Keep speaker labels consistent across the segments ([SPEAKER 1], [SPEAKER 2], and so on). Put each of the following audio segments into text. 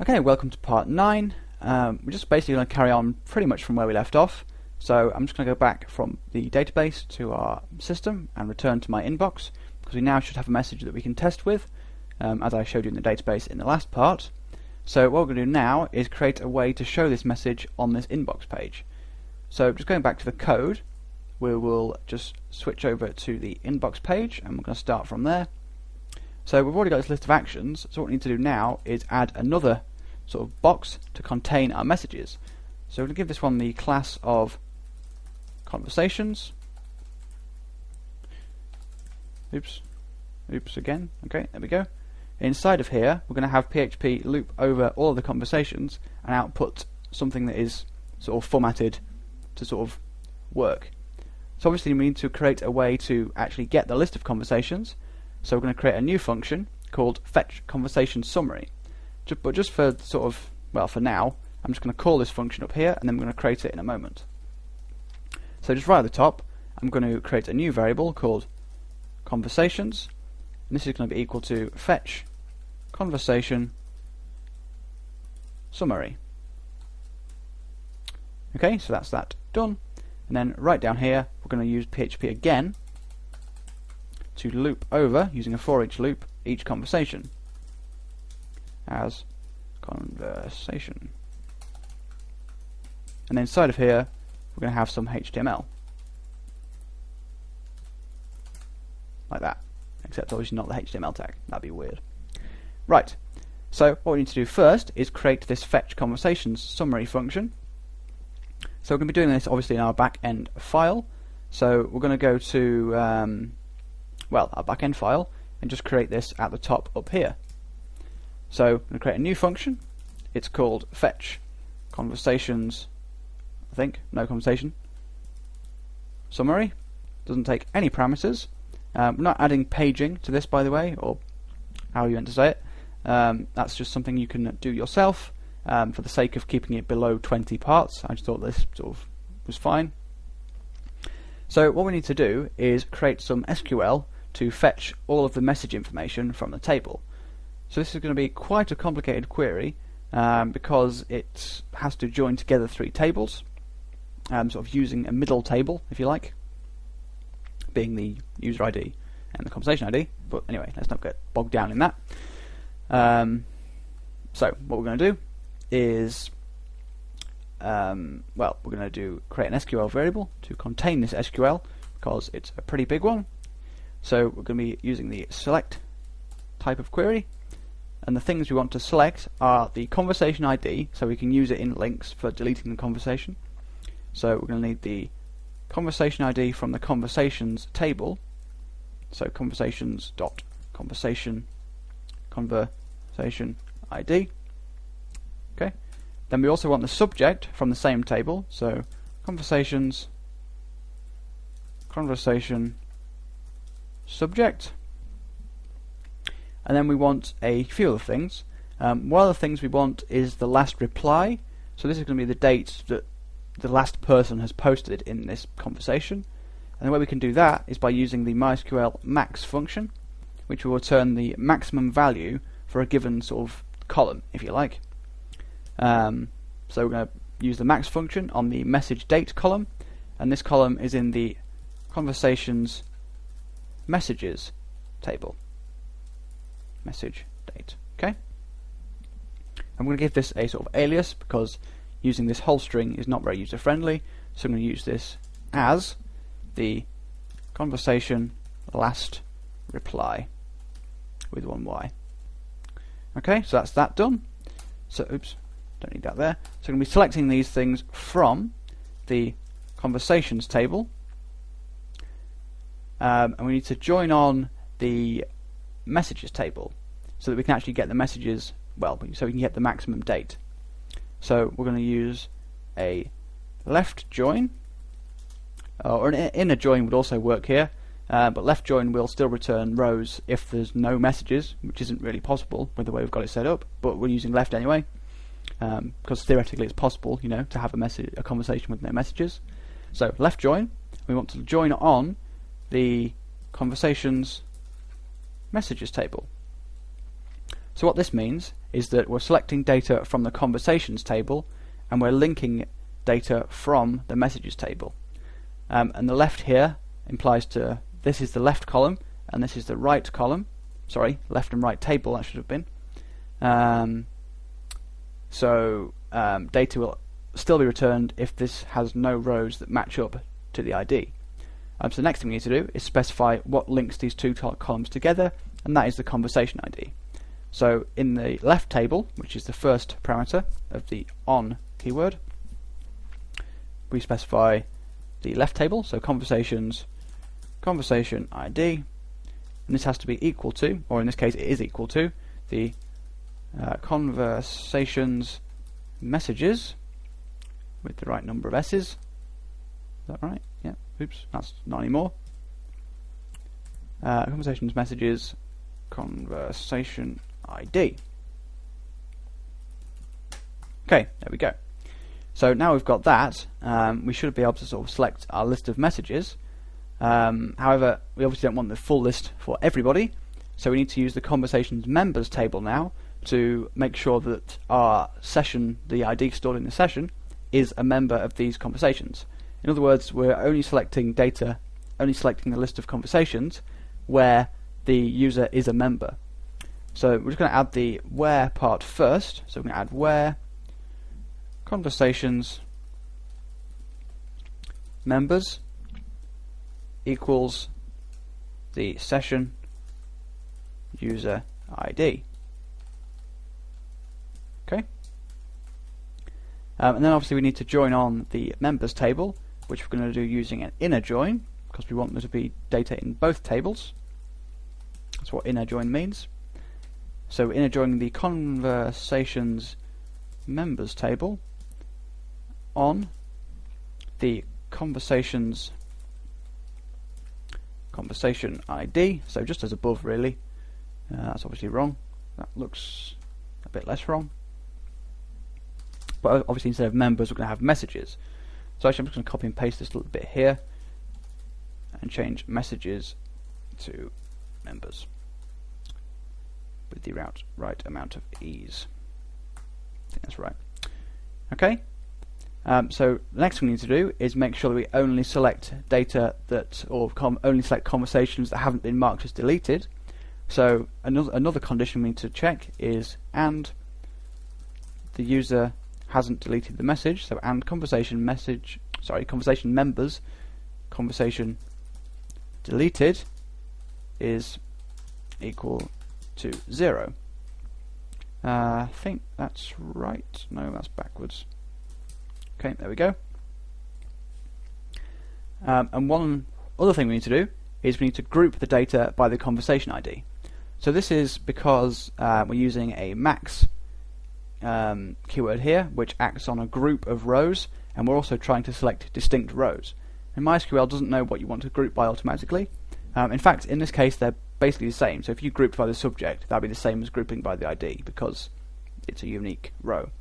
[SPEAKER 1] Okay, welcome to part 9. We're just basically going to carry on pretty much from where we left off. So I'm just going to go back from the database to our system and return to my inbox, because we now should have a message that we can test with, as I showed you in the database in the last part. So what we're going to do now is create a way to show this message on this inbox page. So just going back to the code, we will just switch over to the inbox page and we're going to start from there. So we've already got this list of actions, so what we need to do now is add another sort of box to contain our messages. So we're going to give this one the class of conversations. Oops again. Okay, there we go. Inside of here we're going to have PHP loop over all of the conversations and output something that is sort of formatted to sort of work. So obviously we need to create a way to actually get the list of conversations. So we're going to create a new function called fetch conversation summary. But just for sort of, well, for now, I'm just going to call this function up here and then I'm going to create it in a moment. So just right at the top, I'm going to create a new variable called conversations, and this is going to be equal to fetch conversation summary. Okay, so that's that done. And then right down here, we're going to use PHP again to loop over, using a for each loop, each conversation as conversation. And then inside of here, we're going to have some HTML. Like that. Except obviously not the HTML tag. That'd be weird. Right. So what we need to do first is create this fetch conversations summary function. So we're going to be doing this obviously in our back-end file. So we're going to go to our back-end file and just create this at the top up here. So I'm going to create a new function. It's called fetch conversations, I think, no conversation summary. Doesn't take any parameters. We're not adding paging to this, by the way, or how you meant to say it. That's just something you can do yourself for the sake of keeping it below 20 parts. I just thought this sort of was fine. So what we need to do is create some SQL to fetch all of the message information from the table. So this is going to be quite a complicated query because it has to join together three tables, sort of using a middle table, if you like, being the user ID and the conversation ID. But anyway, let's not get bogged down in that. So what we're going to do is, we're going to create an SQL variable to contain this SQL because it's a pretty big one. So we're going to be using the select type of query, and the things we want to select are the conversation ID, so we can use it in links for deleting the conversation. So we're going to need the conversation ID from the conversations table, so conversations.conversation ID. Okay. Then we also want the subject from the same table, so conversation subject. And then we want a few other things. One of the things we want is the last reply. So this is going to be the date that the last person has posted in this conversation. And the way we can do that is by using the MySQL max function, which will return the maximum value for a given sort of column, if you like. So we're going to use the max function on the message date column, and this column is in the conversations messages table. Message date. Okay. I'm going to give this a sort of alias because using this whole string is not very user friendly. So I'm going to use this as the conversation last reply with one Y. Okay, so that's that done. So oops, don't need that there. So I'm going to be selecting these things from the conversations table, and we need to join on the messages table so that we can actually get the messages, so we can get the maximum date. So we're going to use a left join, or an inner join would also work here, but left join will still return rows if there's no messages, which isn't really possible with the way we've got it set up, but we're using left anyway, because theoretically it's possible, to have a conversation with no messages. So left join, we want to join on the conversations messages table. So what this means is that we're selecting data from the conversations table and we're linking data from the messages table. And the left here implies to this is the left column and this is the right column. Sorry, left and right table, that should have been. Data will still be returned if this has no rows that match up to the ID. So the next thing we need to do is specify what links these two columns together, and that is the conversation ID. So in the left table, which is the first parameter of the on keyword, we specify the left table, so conversation ID, and this has to be equal to, or in this case it is equal to, the conversations messages with the right number of S's. Is that right? Yeah. Oops, that's not anymore. Conversations messages conversation ID. Okay, there we go. So now we've got that, we should be able to sort of select our list of messages. However, we obviously don't want the full list for everybody, so we need to use the conversations members table now to make sure that our session, the ID stored in the session, is a member of these conversations. In other words, we're only selecting data, only selecting the list of conversations where the user is a member. So we're just going to add the where part first. So we're going to add where conversations members equals the session user ID. Okay. And then obviously we need to join on the members table, which we're going to do using an inner join, because we want there to be data in both tables. That's what inner join means. So inner joining the conversations members table on the conversation ID, so just as above really. That's obviously wrong. That looks a bit less wrong. But obviously instead of members we're going to have messages. So actually I'm just going to copy and paste this little bit here and change messages to members with the right amount of ease. I think that's right. Okay. So the next thing we need to do is make sure that we only select data that, or only select conversations that haven't been marked as deleted. So another condition we need to check is and the user hasn't deleted the message. So and conversation members conversation deleted is equal to 0. I think that's right. No, that's backwards. Okay, there we go. And one other thing we need to do is we need to group the data by the conversation ID. So this is because we're using a max keyword here, which acts on a group of rows, and we're also trying to select distinct rows. And MySQL doesn't know what you want to group by automatically. In fact, in this case, they're basically the same. So if you grouped by the subject, that'd be the same as grouping by the ID because it's a unique row.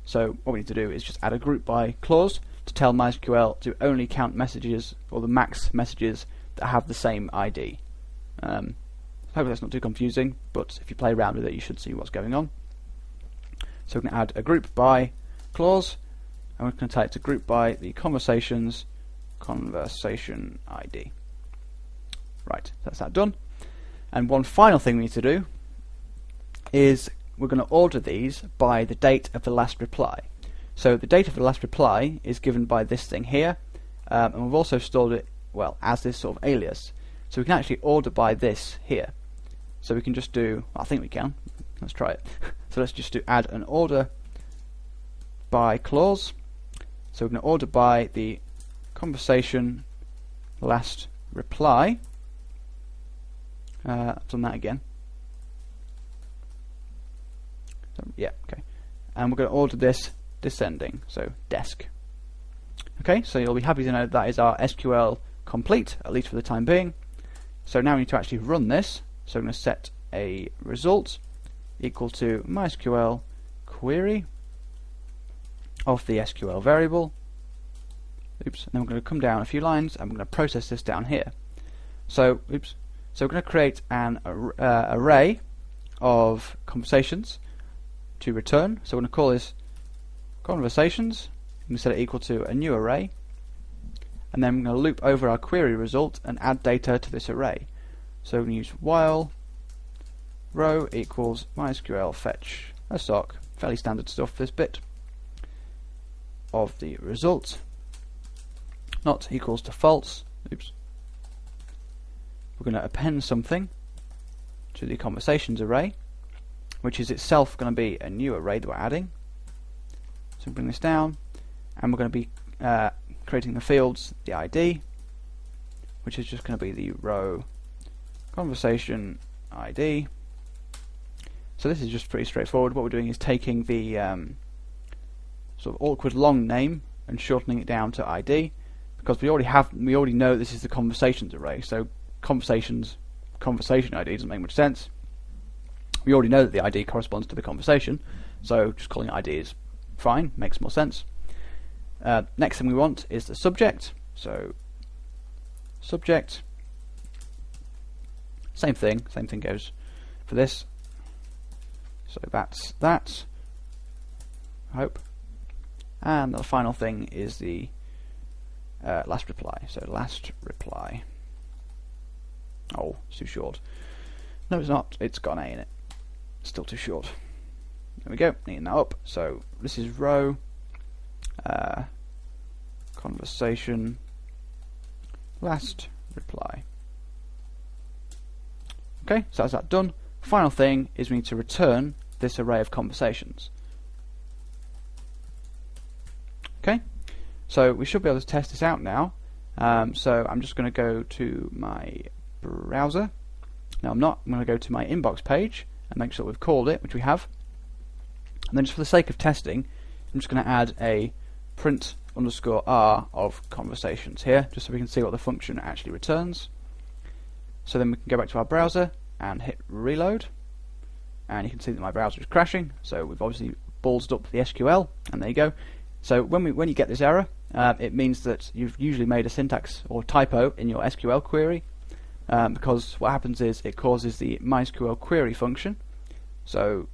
[SPEAKER 1] So what we need to do is just add a group by clause to tell MySQL to only count messages, or the max messages, that have the same ID. Hopefully that's not too confusing, but if you play around with it you should see what's going on. So we're going to add a group by clause, and we're going to tell it to group by the conversation ID. Right, that's that done. And one final thing we need to do is we're going to order these by the date of the last reply. So the date of the last reply is given by this thing here, and we've also stored it, well, as this sort of alias. So we can actually order by this here. So we can just do, I think we can, let's try it. So let's just add an order by clause. So we're going to order by the conversation last reply. I've done that again. So, yeah, okay. And we're going to order this descending, so desk. Okay, so you'll be happy to know that is our SQL complete, at least for the time being. So now we need to actually run this. So I'm going to set a result equal to MySQL query of the SQL variable. Oops, and then we're going to come down a few lines and we're going to process this down here. So, So we're going to create an array of conversations to return. So we're going to call this conversations. We can set it equal to a new array, and then we're going to loop over our query result and add data to this array. So we're going to use while row equals MySQL fetch a sock, fairly standard stuff, this bit of the result, not equals to false. Oops. We're going to append something to the conversations array, which is itself going to be a new array that we're adding. So bring this down, and we're going to be creating the fields, the ID, which is just going to be the row conversation ID. So this is just pretty straightforward. What we're doing is taking the sort of awkward long name and shortening it down to ID, because we already know this is the conversations array. So conversation ID doesn't make much sense. We already know that the ID corresponds to the conversation, so just calling it ID is fine, makes more sense. Next thing we want is the subject. So subject, same thing goes for this. So that's that, I hope. And the final thing is the last reply. So last reply. Oh, it's too short. No, it's not. It's got an A in it. Still too short. There we go. Neaten that up. So this is row conversation last reply. Okay, so that's that done. Final thing is we need to return this array of conversations. Okay, so we should be able to test this out now. So I'm just going to go to my browser. No, I'm not. I'm going to go to my inbox page and make sure we've called it, which we have. And then just for the sake of testing, I'm just going to add a print_r of conversations here, just so we can see what the function actually returns. So then we can go back to our browser and hit reload, and you can see that my browser is crashing. So we've obviously ballsed up the SQL, and there you go. So when you get this error, it means that you've usually made a syntax or typo in your SQL query, because what happens is it causes the MySQL query function. So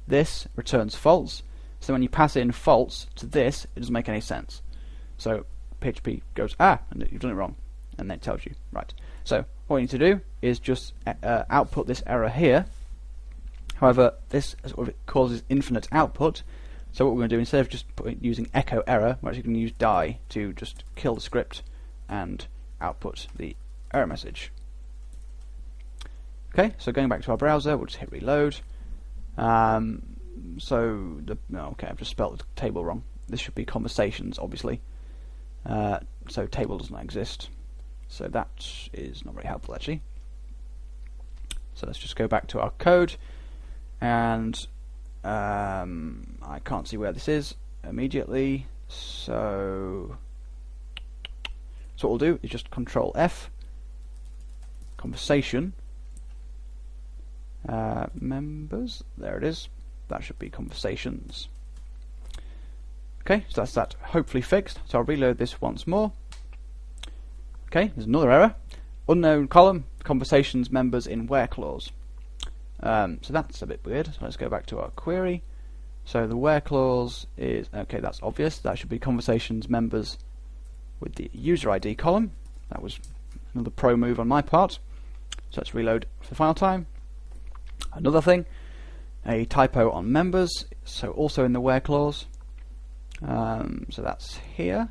[SPEAKER 1] this returns false. So when you pass in false to this, it doesn't make any sense. So PHP goes, and you've done it wrong, and then it tells you. Right. So what you need to do is just output this error here. However, this sort of causes infinite output. So what we're going to do, instead of just using echo error, we're actually going to use die to just kill the script and output the error message. Okay, so going back to our browser, we'll just hit reload. Okay, I've just spelled the table wrong. This should be conversations, obviously. So table does not exist. So that is not very helpful, actually. So let's just go back to our code, and I can't see where this is immediately. So what we'll do is just Control F, conversation, members. There it is. That should be conversations. Okay, so that's that hopefully fixed. So I'll reload this once more. Okay, there's another error. Unknown column, conversations members in where clause. So that's a bit weird. So let's go back to our query. So the where clause is, okay, that's obvious. That should be conversations members with the user ID column. That was another pro move on my part. So let's reload for the final time. Another thing, a typo on members, so also in the where clause. So that's here.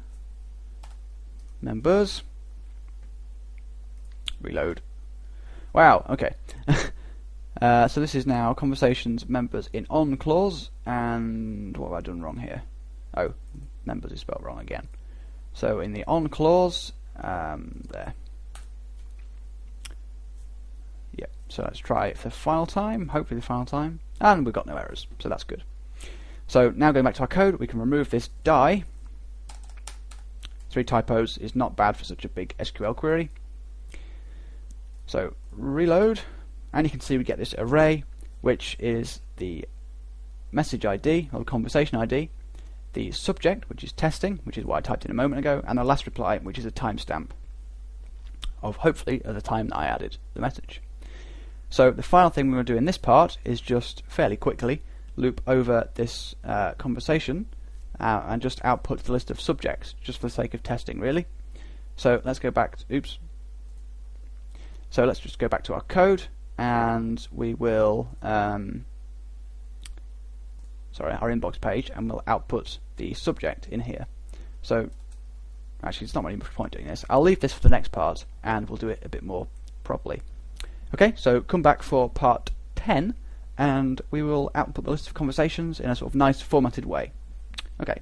[SPEAKER 1] Members. Reload. Wow, okay. So this is now conversations members in on clause, and what have I done wrong here? Oh, members is spelled wrong again. So in the on clause, there. Yep, so let's try it for the final time, hopefully the final time, and we've got no errors, so that's good. So now going back to our code, we can remove this die. 3 typos is not bad for such a big SQL query. So reload, and you can see we get this array, which is the message ID, or the conversation ID, the subject, which is testing, which is what I typed in a moment ago, and the last reply, which is a timestamp of hopefully at the time that I added the message. So the final thing we're going to do in this part is just fairly quickly loop over this conversation and just output the list of subjects, just for the sake of testing, really. So let's go back to, So let's just go back to our code, and we will our inbox page, and we'll output the subject in here. So actually, it's not really much point doing this. I'll leave this for the next part, and we'll do it a bit more properly. Okay, so come back for part 10, and we will output the list of conversations in a sort of nice formatted way. Okay.